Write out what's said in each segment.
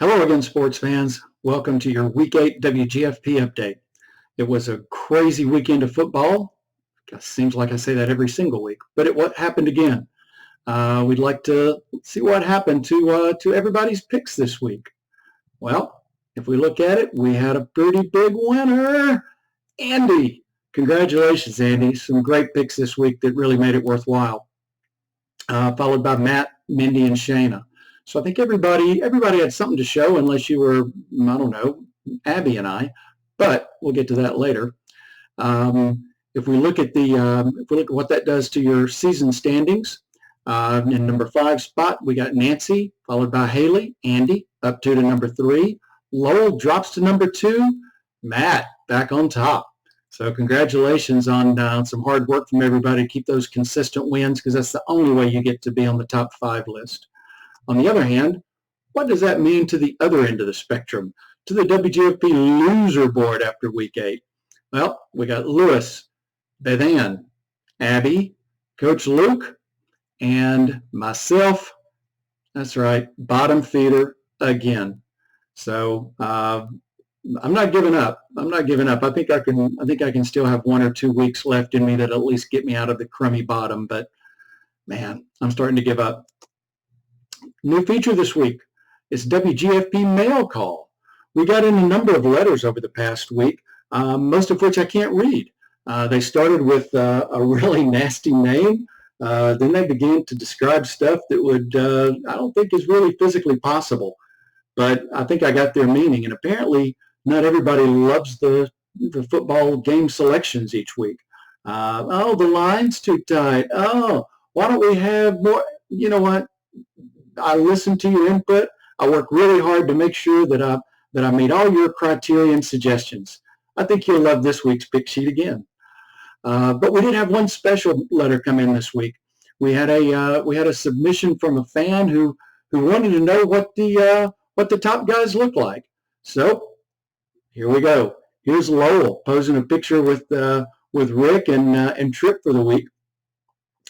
Hello again, sports fans. Welcome to your Week 8 WGFP update. It was a crazy weekend of football. It seems like I say that every single week, but what happened again? We'd like to see what happened to everybody's picks this week. Well, if we look at it, we had a pretty big winner, Andy. Congratulations, Andy. Some great picks this week that really made it worthwhile. Followed by Matt, Mindy, and Shayna. So I think everybody had something to show, unless you were, I don't know, Abby and I. But we'll get to that later. If we look at what that does to your season standings, in number 5 spot we got Nancy, followed by Haley, Andy up to number 3. Lowell drops to number 2. Matt back on top. So congratulations on some hard work from everybody to keep those consistent wins, because that's the only way you get to be on the top 5 list. On the other hand, what does that mean to the other end of the spectrum, to the WGFP loser board after week 8? Well, we got Lewis, Beth Ann, Abby, Coach Luke, and myself. That's right, bottom feeder again. So I'm not giving up. I think I can still have 1 or 2 weeks left in me that at least get me out of the crummy bottom. But man, I'm starting to give up. New feature this week is WGFP mail call. We got in a number of letters over the past week, most of which I can't read. They started with a really nasty name. Then they began to describe stuff that I don't think is really physically possible. But I think I got their meaning. And apparently not everybody loves the football game selections each week. Oh, the line's too tight. Oh, why don't we have more? You know what? I listen to your input. I work really hard to make sure that I meet all your criteria and suggestions. I think you'll love this week's pick sheet again. But we did have one special letter come in this week. We had a submission from a fan who wanted to know what the top guys look like. So here we go. Here's Lowell posing a picture with Rick and Trip for the week.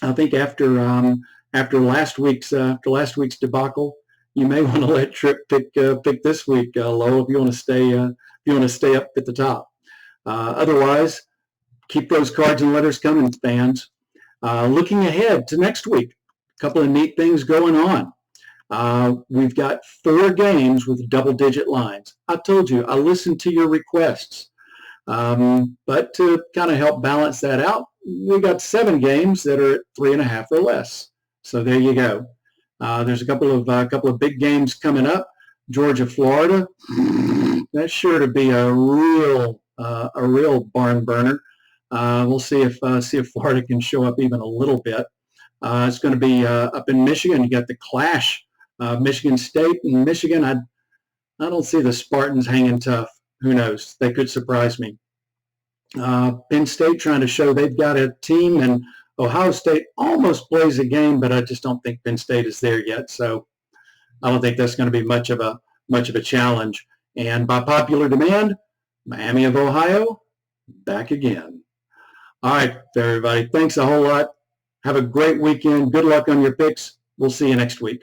I think after last week's debacle, you may want to let Trip pick this week, Lowell, if you want to stay up at the top. Otherwise, keep those cards and letters coming, fans. Looking ahead to next week, a couple of neat things going on. We've got 4 games with double-digit lines. I told you, I listened to your requests. But to kind of help balance that out, we got 7 games that are at 3.5 or less. So there you go. There's a couple of big games coming up. Georgia, Florida. That's sure to be a real barn burner. We'll see if Florida can show up even a little bit. It's going to be up in Michigan. You got the clash, Michigan State and Michigan. I don't see the Spartans hanging tough. Who knows? They could surprise me. Penn State trying to show they've got a team, and Ohio State almost plays a game, but I just don't think Penn State is there yet. So I don't think that's going to be much of a challenge. And by popular demand, Miami of Ohio back again. All right, everybody. Thanks a whole lot. Have a great weekend. Good luck on your picks. We'll see you next week.